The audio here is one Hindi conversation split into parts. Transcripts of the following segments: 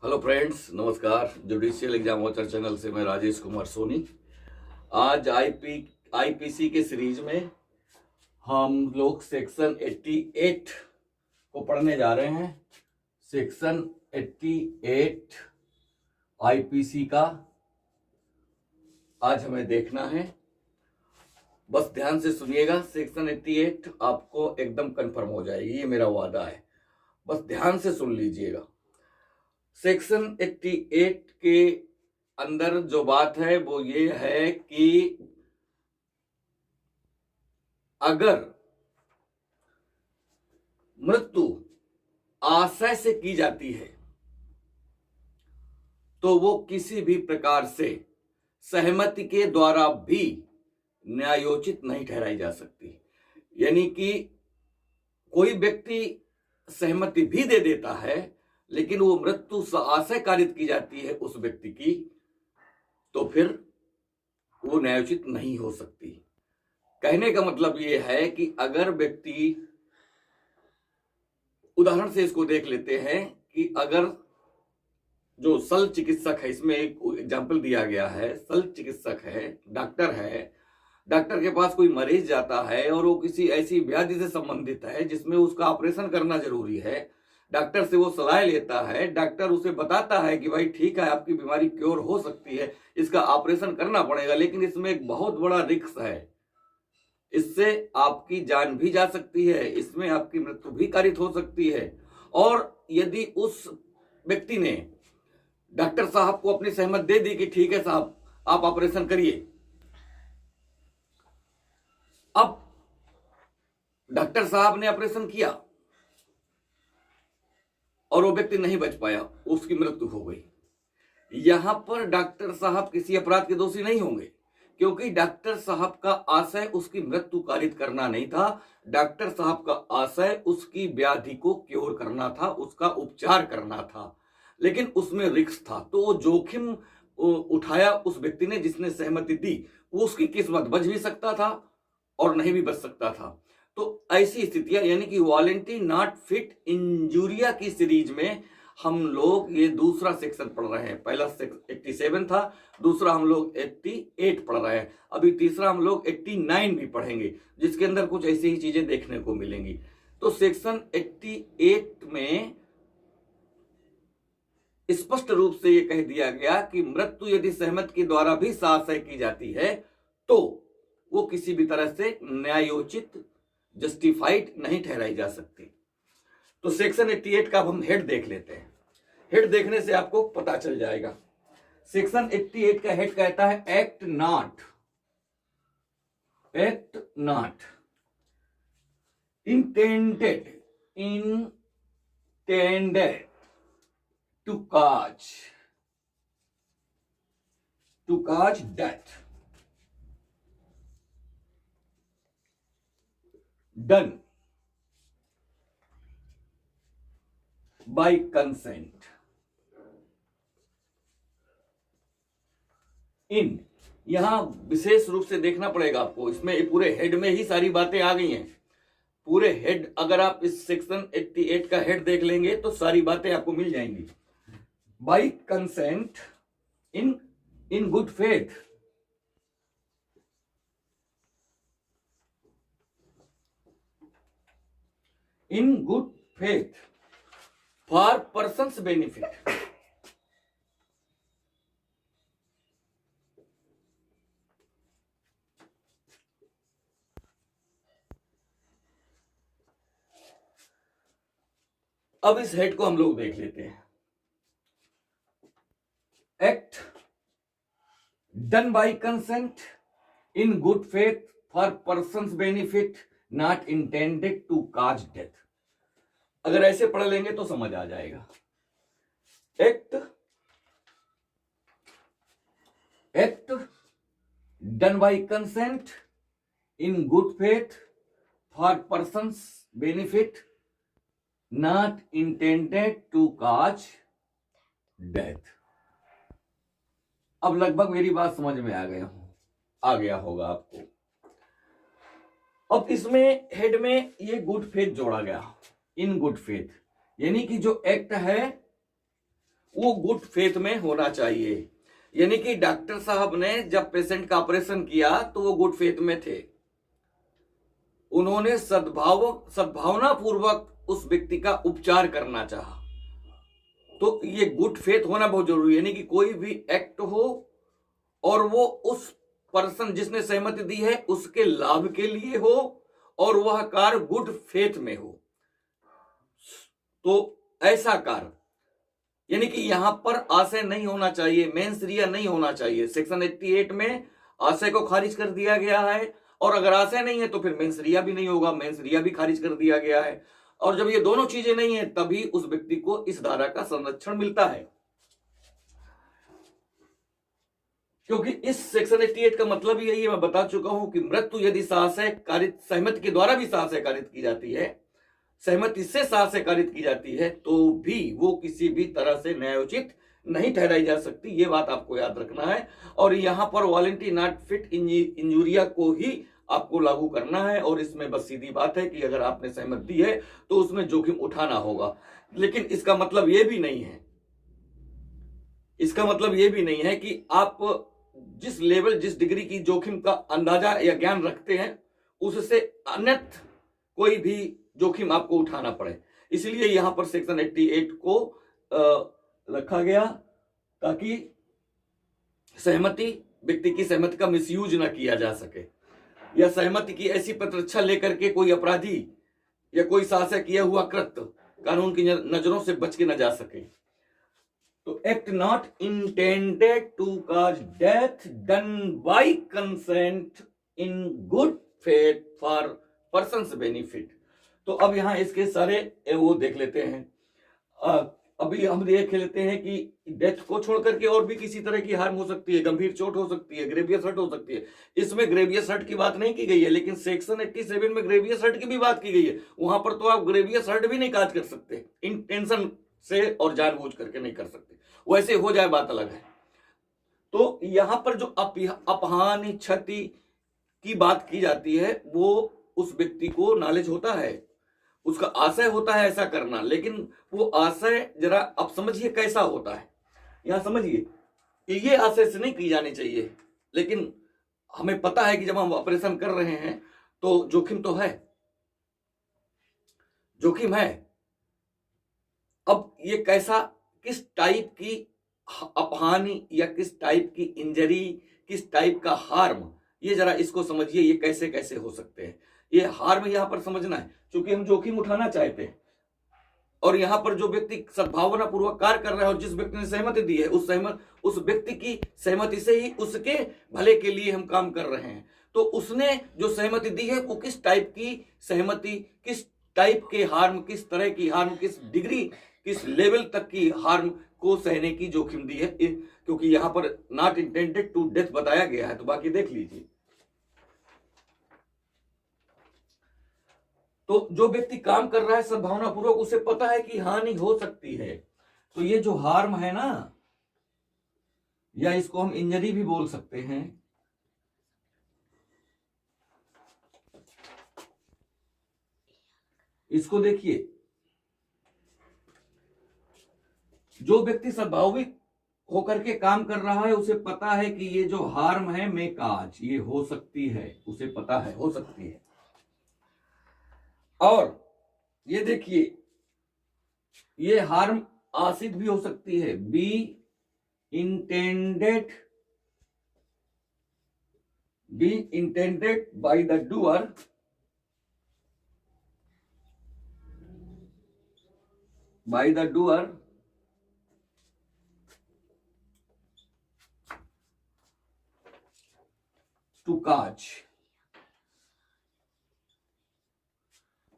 हेलो फ्रेंड्स, नमस्कार। जुडिशियल एग्जाम वॉचर चैनल से मैं राजेश कुमार सोनी। आज आईपीसी के सीरीज में हम लोग सेक्शन 88 को पढ़ने जा रहे हैं। सेक्शन 88 आईपीसी का आज हमें देखना है। बस ध्यान से सुनिएगा, सेक्शन 88 आपको एकदम कंफर्म हो जाएगी, ये मेरा वादा है। बस ध्यान से सुन लीजिएगा। सेक्शन 88 के अंदर जो बात है वो ये है कि अगर मृत्यु आशय से की जाती है तो वो किसी भी प्रकार से सहमति के द्वारा भी न्यायोचित नहीं ठहराई जा सकती। यानी कि कोई व्यक्ति सहमति भी दे देता है लेकिन वो मृत्यु आशय कारित की जाती है उस व्यक्ति की, तो फिर वो न्यायोचित नहीं हो सकती। कहने का मतलब ये है कि अगर व्यक्ति, उदाहरण से इसको देख लेते हैं कि अगर जो शल्य चिकित्सक है, इसमें एक एग्जाम्पल दिया गया है, शल्य चिकित्सक है, डॉक्टर है, डॉक्टर के पास कोई मरीज जाता है और वो किसी ऐसी व्याधि से संबंधित है जिसमें उसका ऑपरेशन करना जरूरी है। डॉक्टर से वो सलाह लेता है, डॉक्टर उसे बताता है कि भाई ठीक है, आपकी बीमारी क्योर हो सकती है, इसका ऑपरेशन करना पड़ेगा, लेकिन इसमें एक बहुत बड़ा रिस्क है, इससे आपकी जान भी जा सकती है, इसमें आपकी मृत्यु भी कारित हो सकती है। और यदि उस व्यक्ति ने डॉक्टर साहब को अपनी सहमति दे दी कि ठीक है साहब, आप ऑपरेशन करिए, अब डॉक्टर साहब ने ऑपरेशन किया और वो व्यक्ति नहीं बच पाया, उसकी मृत्यु हो गई। यहां पर डॉक्टर साहब किसी अपराध के दोषी नहीं होंगे, क्योंकि डॉक्टर साहब का आशय उसकी मृत्यु कारित करना नहीं था। डॉक्टर साहब का आशय उसकी व्याधि को क्योर करना था, उसका उपचार करना था, लेकिन उसमें रिस्क था, तो वो जोखिम उठाया उस व्यक्ति ने जिसने सहमति दी। वो उसकी किस्मत बच भी सकता था और नहीं भी बच सकता था। तो ऐसी स्थितियां, यानी कि वॉलेंटी नॉट फिट इंजूरिया की सीरीज में हम लोग ये दूसरा सेक्शन पढ़ रहे हैं। पहला 87 था, दूसरा हम लोग 88 पढ़ रहे हैं, अभी तीसरा हम लोग 89 भी पढ़ेंगे, जिसके अंदर कुछ ऐसी ही चीजें देखने को मिलेंगी। तो सेक्शन 88 में स्पष्ट रूप से यह कह दिया गया कि मृत्यु यदि सहमति के द्वारा भी आशय की जाती है तो वो किसी भी तरह से न्यायोचित, जस्टिफाइड नहीं ठहराई जा सकती। तो सेक्शन 88 का हम हेड देख लेते हैं। हेड देखने से आपको पता चल जाएगा। सेक्शन 88 का हेड कहता है act not intended to cause death done by consent in, यहां विशेष रूप से देखना पड़ेगा आपको, इसमें पूरे हेड में ही सारी बातें आ गई हैं। पूरे हेड, अगर आप इस सेक्शन 88 का हेड देख लेंगे तो सारी बातें आपको मिल जाएंगी। By consent in good faith, in good faith for person's benefit. अब इस हेड को हम लोग देख लेते हैं। Act done by consent in good faith for person's benefit not intended to cause death. अगर ऐसे पढ़ लेंगे तो समझ आ जाएगा। Act done by consent in good faith for person's benefit not intended to cause death. अब लगभग मेरी बात समझ में आ गया होगा आपको। अब इसमें हेड में ये गुड फेथ जोड़ा गया, इन गुड फेथ, यानी कि जो एक्ट है वो गुड फेथ में होना चाहिए। यानी कि डॉक्टर साहब ने जब पेशेंट का ऑपरेशन किया तो वो गुड फेथ में थे, उन्होंने सद्भावना पूर्वक उस व्यक्ति का उपचार करना चाहा। तो ये गुड फेथ होना बहुत जरूरी है, यानी कि कोई भी एक्ट हो और वो उस पर्सन जिसने सहमति दी है उसके लाभ के लिए हो और वह कार्य गुड फेथ में हो, तो ऐसा कार्य, यानी कि यहां पर आशय नहीं होना चाहिए, मेंस रिया नहीं होना चाहिए। सेक्शन 88 में आशय को खारिज कर दिया गया है, और अगर आशय नहीं है तो फिर मेंस रिया भी नहीं होगा, मेंस रिया भी खारिज कर दिया गया है। और जब ये दोनों चीजें नहीं है तभी उस व्यक्ति को इस धारा का संरक्षण मिलता है, क्योंकि इस सेक्शन 88 का मतलब यही है, मैं बता चुका हूं कि मृत्यु यदि साहस्य कारित सहमति के द्वारा भी साहस्य कारित की जाती है, सहमति से साहस्य कारित की जाती है, तो भी वो किसी भी तरह से न्यायोचित नहीं ठहराई जा सकती। ये बात आपको याद रखना है। और यहां पर वॉलेंटी नॉट फिट इंजूरिया को ही आपको लागू करना है, और इसमें बस सीधी बात है कि अगर आपने सहमति दी है तो उसमें जोखिम उठाना होगा। लेकिन इसका मतलब ये भी नहीं है, इसका मतलब ये भी नहीं है कि आप जिस लेवल जिस डिग्री की जोखिम का अंदाजा या ज्ञान रखते हैं उससे अन्यथ कोई भी जोखिम आपको उठाना पड़े। इसलिए यहां पर सेक्शन 88 को रखा गया ताकि सहमति, व्यक्ति की सहमति का मिसयूज ना किया जा सके, या सहमति की ऐसी प्रतिरक्षा लेकर के कोई अपराधी या कोई साहस्य किया हुआ कृत्य कानून की नजरों से बच के न जा सके। तो act not intended to cause death done by consent in good faith for person's benefit. तो अब यहां इसके सारे वो देख लेते हैं। अभी हम देख लेते हैं कि डेथ को छोड़ करके और भी किसी तरह की हार्म हो सकती है, गंभीर चोट हो सकती है, ग्रेवियस हर्ट हो सकती है। इसमें ग्रेवियस हर्ट की बात नहीं की गई है, लेकिन सेक्शन 87 में ग्रेवियस हर्ट की भी बात की गई है। वहां पर तो आप ग्रेवियस हर्ट भी नहीं काज कर सकते, इंटेंशन से और जानबूझ करके नहीं कर सकते, वैसे हो जाए बात अलग है। तो यहां पर जो अपहानि क्षति की बात की जाती है वो उस व्यक्ति को नॉलेज होता है, उसका आशय होता है ऐसा करना, लेकिन वो आशय जरा आप समझिए कैसा होता है। यहां समझिए ये आशय से नहीं की जानी चाहिए, लेकिन हमें पता है कि जब हम ऑपरेशन कर रहे हैं तो जोखिम तो है, जोखिम है। अब ये कैसा, किस टाइप की अपहानि या किस टाइप की इंजरी, किस टाइप का हार्म, ये जरा इसको समझिए, ये कैसे कैसे हो सकते हैं। ये हार्म यहां पर समझना है, क्योंकि हम जोखिम उठाना चाहते हैं, और यहां पर जो व्यक्ति सद्भावना पूर्वक कार्य कर रहा है और जिस व्यक्ति ने सहमति दी है उस व्यक्ति की सहमति से ही उसके भले के लिए हम काम कर रहे हैं। तो उसने जो सहमति दी है वो किस टाइप की सहमति, किस टाइप के हार्म, किस तरह की हार्म, किस डिग्री, किस लेवल तक की हार्म को सहने की जोखिम दी है, क्योंकि यहां पर नॉट इंटेंडेड टू डेथ बताया गया है। तो बाकी देख लीजिए। तो जो व्यक्ति काम कर रहा है सद्भावना पूर्वक, उसे पता है कि हानि हो सकती है। तो ये जो हार्म है ना, या इसको हम इंजरी भी बोल सकते हैं, इसको देखिए, जो व्यक्ति सद्भाविक होकर के काम कर रहा है उसे पता है कि ये जो हार्म है में काज ये हो सकती है, उसे पता है हो सकती है। और ये देखिए, ये हार्म आसित भी हो सकती है, be intended by the doer to cause.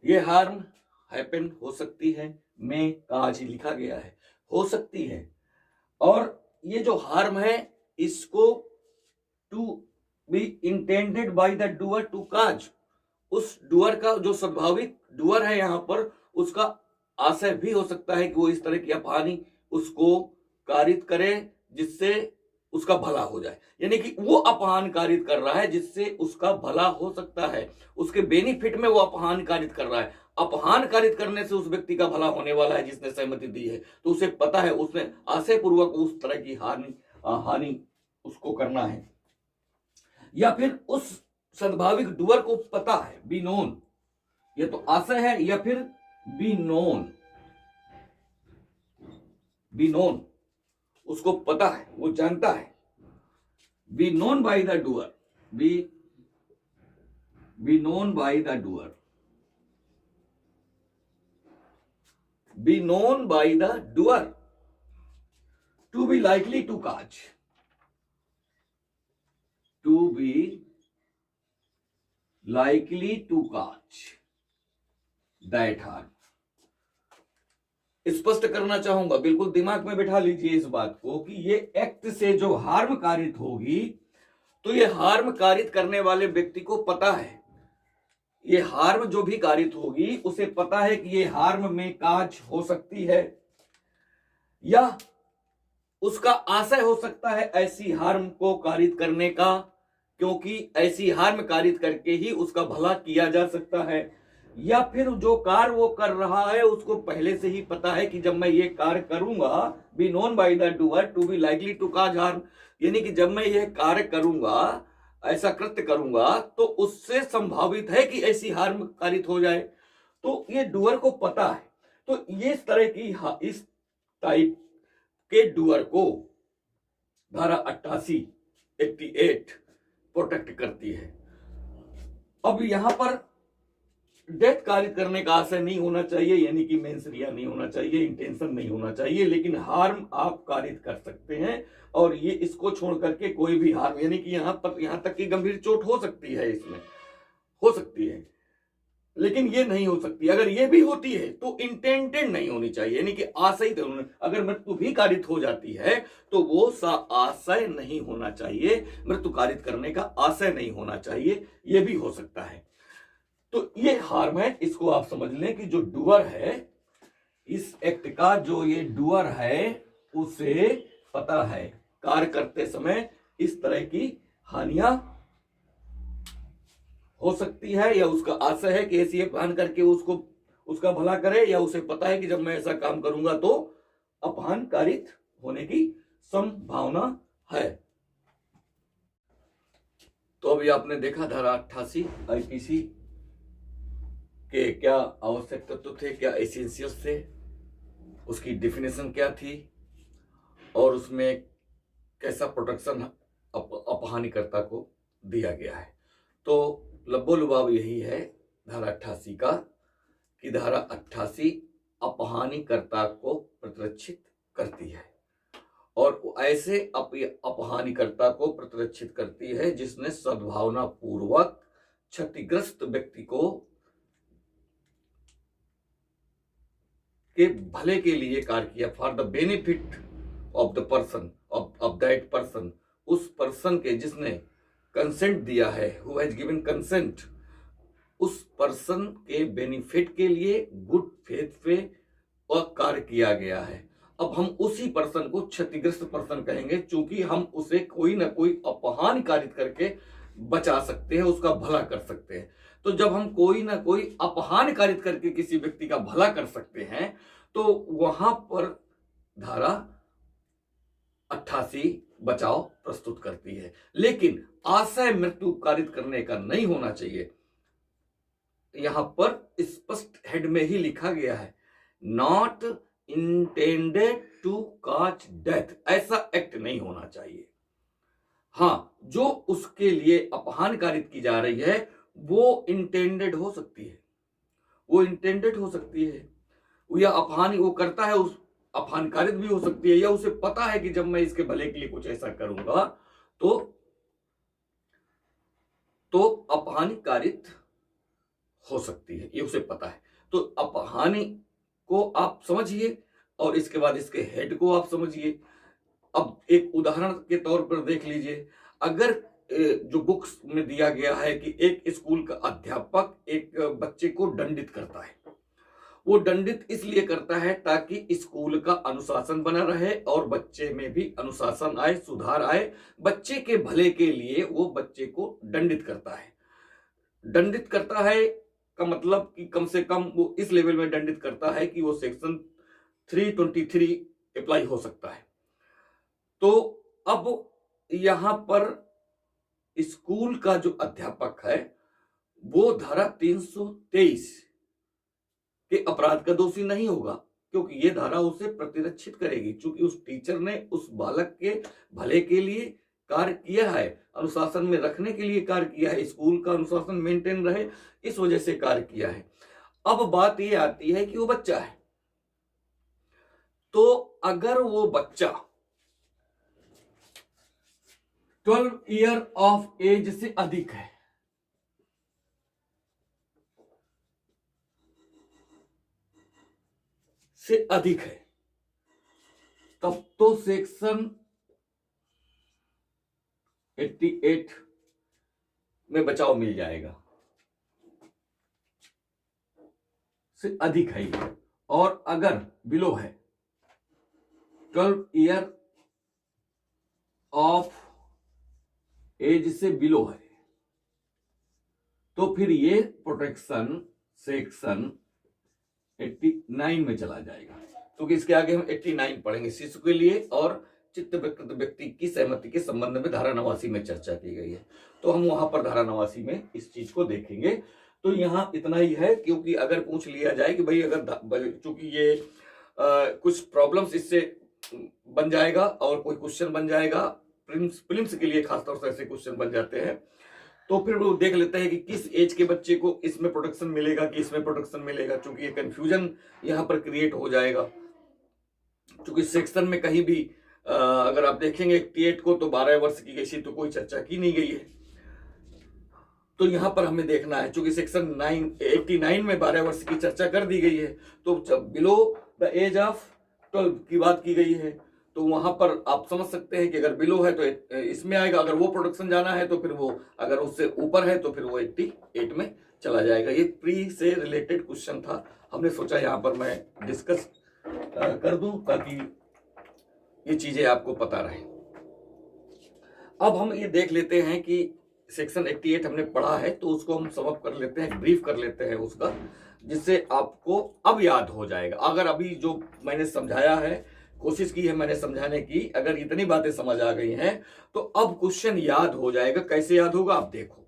ये हार्म हैपन हो सकती है, में काज लिखा गया है, हो सकती है। और ये जो हार्म है इसको to be intended by the doer to cause, उस डूअर का जो स्वाभाविक डूअर है यहां पर, उसका आशय भी हो सकता है कि वो इस तरह की अपहानि उसको कारित करे जिससे उसका भला हो जाए। यानी कि वो अपहान कारित कर रहा है जिससे उसका भला हो सकता है, उसके बेनिफिट में वो अपहान कारित कर रहा है। अपहान कारित करने से उस व्यक्ति का भला होने वाला है जिसने सहमति दी है, तो उसे पता है उसने आशय पूर्वक उस तरह की हानि उसको करना है। या फिर उस सद्भाविक डुअर को पता है, बी नोन, या तो आशय है या फिर बी नोन, बी नोन, उसको पता है, वो जानता है। B known by the doer, B known by the doer, be known by the doer, to be likely to catch, to be likely to catch that harm। स्पष्ट करना चाहूंगा, बिल्कुल दिमाग में बिठा लीजिए इस बात को कि ये एक्ट से जो हार्म कारित होगी, तो ये हार्म कारित करने वाले व्यक्ति को पता है, ये हार्म जो भी कारित होगी उसे पता है कि ये हार्म में काज हो सकती है, या उसका आशय हो सकता है ऐसी हार्म को कारित करने का, क्योंकि ऐसी हार्म कारित करके ही उसका भला किया जा सकता है। या फिर जो कार्य वो कर रहा है उसको पहले से ही पता है कि जब मैं ये कार्य करूंगा, be known by the doer to be likely to cause harm, यानी कि जब मैं ये कार्य करूंगा, ऐसा कृत्य करूंगा, तो उससे संभावित है कि ऐसी हार्म कारित हो जाए, तो ये डुअर को पता है। तो ये इस तरह की इस टाइप के डुअर को धारा 88 प्रोटेक्ट करती है। अब यहां पर डेथ कारित करने का आशय नहीं होना चाहिए, यानी कि मेंस रिया नहीं होना चाहिए, इंटेंशन नहीं होना चाहिए, लेकिन हार्म आप कारित कर सकते हैं। और ये इसको छोड़ करके कोई भी हार्म, यानी कि यहां तक की गंभीर चोट हो सकती है, इसमें हो सकती है, लेकिन ये नहीं हो सकती। अगर ये भी होती है तो इंटेंटेड नहीं होनी चाहिए, यानी कि आशय, अगर मृत्यु भी कारित हो जाती है तो वो आशय नहीं होना चाहिए, मृत्यु कारित करने का आशय नहीं होना चाहिए, ये भी हो सकता है। तो ये हार्म है, इसको आप समझ लें कि जो डुअर है, इस एक्ट का जो ये डुअर है उसे पता है कार्य करते समय इस तरह की हानियां हो सकती है, या उसका आशय है कि ऐसी अपहान करके उसका भला करे, या उसे पता है कि जब मैं ऐसा काम करूंगा तो अपहान कारित होने की संभावना है। तो अभी आपने देखा धारा 88 आईपीसी के क्या आवश्यक तत्व थे, क्या एसेंशियल्स थे, उसकी डिफिनेशन क्या थी, और उसमें कैसा प्रोटेक्शन अपहानीकर्ता को दिया गया है। तो लब्बो लुबाब यही है धारा 88 का, कि धारा 88 अपहानीकर्ता को प्रतिरक्षित करती है, और ऐसे अपहानीकर्ता को प्रतिरक्षित करती है जिसने सद्भावना पूर्वक क्षतिग्रस्त व्यक्ति को के भले के लिए कार्य किया, for the benefit of the person, of that person, उस पर्सन के जिसने कंसेंट दिया है, हु हैज गिवन कंसेंट, उस पर्सन के बेनिफिट के लिए गुड फेथ पे और कार्य किया गया है। अब हम उसी पर्सन को क्षतिग्रस्त पर्सन कहेंगे, क्योंकि हम उसे कोई ना कोई अपहान कारित करके बचा सकते हैं, उसका भला कर सकते हैं। तो जब हम कोई ना कोई अपहान कारित करके किसी व्यक्ति का भला कर सकते हैं, तो वहां पर धारा 88 बचाव प्रस्तुत करती है। लेकिन आशय मृत्यु कारित करने का नहीं होना चाहिए। यहां पर स्पष्ट हेड में ही लिखा गया है, not intended to cause death, ऐसा एक्ट नहीं होना चाहिए। हाँ, जो उसके लिए अपहान कारित की जा रही है वो इंटेंडेड हो सकती है, वो इंटेंडेड हो सकती है, या अपहान वो करता है, उस अपहान कारित भी हो सकती है, या उसे पता है कि जब मैं इसके भले के लिए कुछ ऐसा करूंगा तो अपहानि कारित हो सकती है, ये उसे पता है। तो अपहानि को आप समझिए और इसके बाद इसके हेड को आप समझिए। अब एक उदाहरण के तौर पर देख लीजिए, अगर जो बुक्स में दिया गया है कि एक स्कूल का अध्यापक एक बच्चे को दंडित करता है, वो दंडित इसलिए करता है ताकि स्कूल का अनुशासन बना रहे और बच्चे में भी अनुशासन आए, सुधार आए, बच्चे के भले के लिए वो बच्चे को दंडित करता है। दंडित करता है का मतलब कि कम से कम वो इस लेवल में दंडित करता है कि वो सेक्शन 323 अप्लाई हो सकता है। तो अब यहां पर स्कूल का जो अध्यापक है वो धारा 323 के अपराध का दोषी नहीं होगा, क्योंकि ये धारा उसे प्रतिरक्षित करेगी, क्योंकि उस टीचर ने उस बालक के भले के लिए कार्य किया है, अनुशासन में रखने के लिए कार्य किया है, स्कूल का अनुशासन मेंटेन रहे इस वजह से कार्य किया है। अब बात ये आती है कि वो बच्चा है, तो अगर वो बच्चा 12 ईयर ऑफ एज से अधिक है, तब तो सेक्शन 88 में बचाव मिल जाएगा, से अधिक है ये। और अगर बिलो है 12 ईयर ऑफ एज से बिलो है, तो फिर ये प्रोटेक्शन सेक्शन 89 में चला जाएगा, क्योंकि इसके आगे हम 89 पढ़ेंगे शिशु के लिए, और चित्तविकृत व्यक्ति की सहमति के संबंध में धारा 89 में चर्चा की गई है, तो हम वहां पर धारा 89 में इस चीज को देखेंगे। तो यहाँ इतना ही है, क्योंकि अगर पूछ लिया जाए कि भाई अगर चूंकि ये कुछ प्रॉब्लम्स इससे बन जाएगा और कोई क्वेश्चन बन जाएगा, प्रीलिम्स के लिए खासतौर से ऐसे क्वेश्चन बन जाते हैं, तो फिर वो देख लेते हैं कि किस एज के बच्चे को इसमें प्रोटेक्शन मिलेगा कि इसमें प्रोटेक्शन मिलेगा, क्योंकि ये कंफ्यूजन यहाँ पर क्रिएट हो जाएगा। क्योंकि सेक्शन में कहीं भी अगर आप देखेंगे 88 को, तो 12 वर्ष की ऐसी तो कोई चर्चा की नहीं गई है, तो यहाँ पर हमें देखना है, क्योंकि सेक्शन 89 में 12 वर्ष की चर्चा कर दी गई है, तो बिलो द एज ऑफ 12 की बात की गई है, तो वहां पर आप समझ सकते हैं कि अगर बिलो है तो इसमें आएगा, अगर वो प्रोडक्शन जाना है तो फिर वो, अगर उससे ऊपर है तो फिर वो 88 में चला जाएगा। ये प्री से रिलेटेड क्वेश्चन था, हमने सोचा यहाँ पर मैं डिस्कस कर दूं ताकि ये चीजें आपको पता रहे। अब हम ये देख लेते हैं कि सेक्शन 88 हमने पढ़ा है, तो उसको हम सम अप कर लेते हैं, ब्रीफ कर लेते हैं उसका, जिससे आपको अब याद हो जाएगा। अगर अभी जो मैंने समझाया है, कोशिश की है मैंने समझाने की, अगर इतनी बातें समझ आ गई हैं तो अब क्वेश्चन याद हो जाएगा। कैसे याद होगा आप देखो।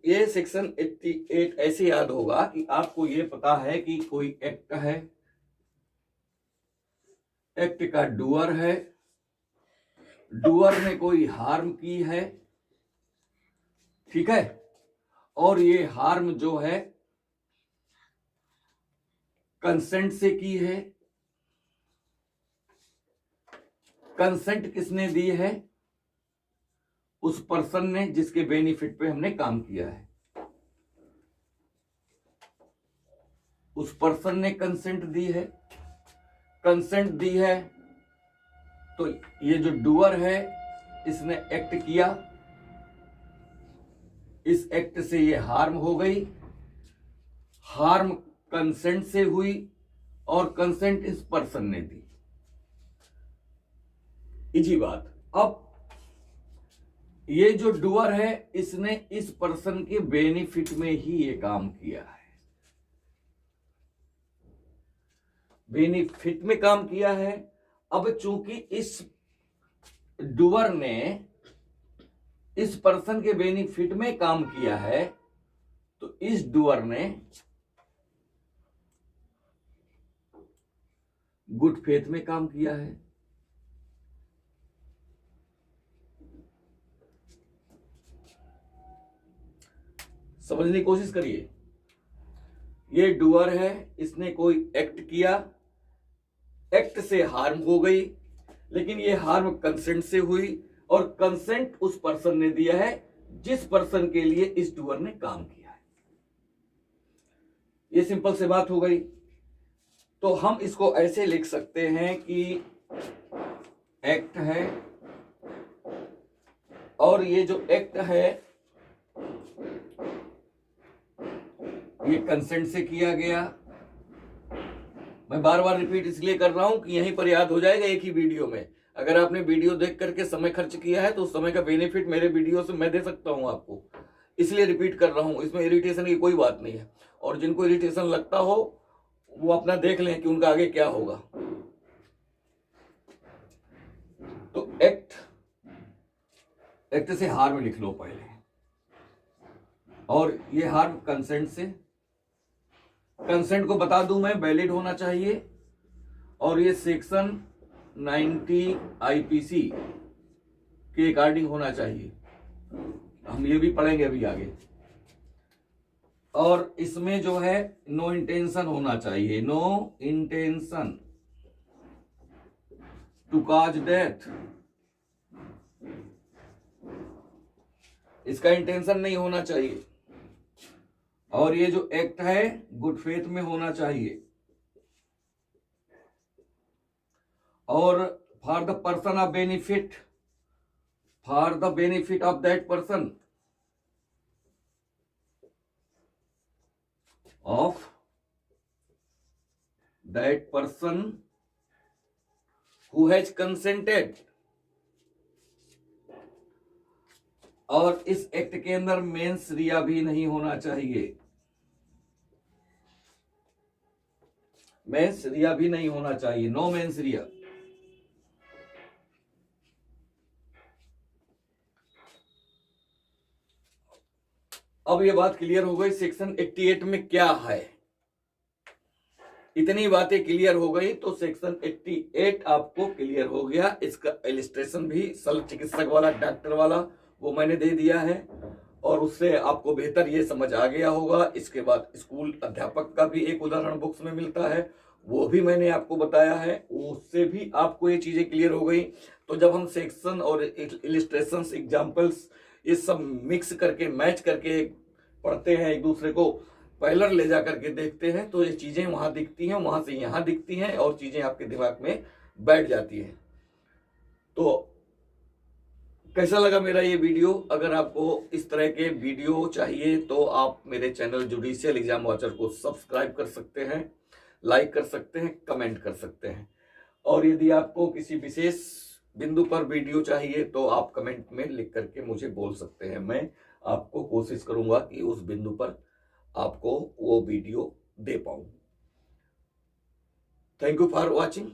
ये सेक्शन 88 ऐसे याद होगा कि आपको ये पता है कि कोई एक्ट है, एक्ट का डूअर है, डूअर ने कोई हार्म की है, ठीक है, और ये हार्म जो है कंसेंट से की है। कंसेंट किसने दी है? उस पर्सन ने जिसके बेनिफिट पे हमने काम किया है, उस पर्सन ने कंसेंट दी है। कंसेंट दी है तो ये जो डूअर है इसने एक्ट किया, इस एक्ट से ये हार्म हो गई, हार्म कंसेंट से हुई और कंसेंट इस पर्सन ने दी। इजी बात। अब ये जो डूअर है इसने इस पर्सन के बेनिफिट में ही ये काम किया है, बेनिफिट में काम किया है। अब चूंकि इस डूअर ने इस पर्सन के बेनिफिट में काम किया है, तो इस डूअर ने गुड फेथ में काम किया है। समझने की कोशिश करिए। ये डूअर है, इसने कोई एक्ट किया, एक्ट से हार्म हो गई, लेकिन ये हार्म कंसेंट से हुई और कंसेंट उस पर्सन ने दिया है जिस पर्सन के लिए इस डूअर ने काम किया है। ये सिंपल से बात हो गई। तो हम इसको ऐसे लिख सकते हैं कि एक्ट है और ये जो एक्ट है ये कंसेंट से किया गया। मैं बार बार रिपीट इसलिए कर रहा हूं कि यहीं पर याद हो जाएगा एक ही वीडियो में। अगर आपने वीडियो देख करके समय खर्च किया है तो उस समय का बेनिफिट मेरे वीडियो से मैं दे सकता हूं आपको, इसलिए रिपीट कर रहा हूं। इसमें इरिटेशन की कोई बात नहीं है, और जिनको इरिटेशन लगता हो वो अपना देख लें कि उनका आगे क्या होगा। तो एक्ट से हार्म लिख लो पहले, और ये हार्म कंसेंट को बता दूं मैं, वैलिड होना चाहिए, और ये सेक्शन 90 आईपीसी के अकॉर्डिंग होना चाहिए। हम ये भी पढ़ेंगे अभी आगे। और इसमें जो है नो इंटेंशन होना चाहिए, no intention to cause death, इसका इंटेंशन नहीं होना चाहिए। और ये जो एक्ट है गुड फेथ में होना चाहिए, और for the person of benefit, for the benefit of that person, of that person who has consented. और इस एक्ट के अंदर मेंस रिया भी नहीं होना चाहिए, मेंस रिया भी नहीं होना चाहिए, नो मेंस रिया। अब ये बात क्लियर हो गई सेक्शन 88 में क्या है। इतनी बातें क्लियर हो गई तो सेक्शन 88 आपको क्लियर हो गया। इसका इलिस्ट्रेशन भी शल्य चिकित्सक वाला, डॉक्टर वाला, वो मैंने दे दिया है, और उससे आपको बेहतर ये समझ आ गया होगा। इसके बाद स्कूल अध्यापक का भी एक उदाहरण बुक्स में मिलता है, वो भी मैंने आपको बताया है, उससे भी आपको ये चीजें क्लियर हो गई। तो जब हम सेक्शन और इलिस्ट्रेशंस, एग्जाम्पल्स, ये सब मिक्स करके, मैच करके पढ़ते हैं, एक दूसरे को पैरेलल ले जा करके देखते हैं, तो ये चीजें वहां दिखती हैं, वहां से यहां दिखती हैं, और चीजें आपके दिमाग में बैठ जाती हैं। तो कैसा लगा मेरा ये वीडियो? अगर आपको इस तरह के वीडियो चाहिए तो आप मेरे चैनल जुडिशियल एग्जाम वॉचर को सब्सक्राइब कर सकते हैं, लाइक कर सकते हैं, कमेंट कर सकते हैं। और यदि आपको किसी विशेष बिंदु पर वीडियो चाहिए तो आप कमेंट में लिख करके मुझे बोल सकते हैं। मैं आपको कोशिश करूंगा कि उस बिंदु पर आपको वो वीडियो दे पाऊं। Thank you for watching.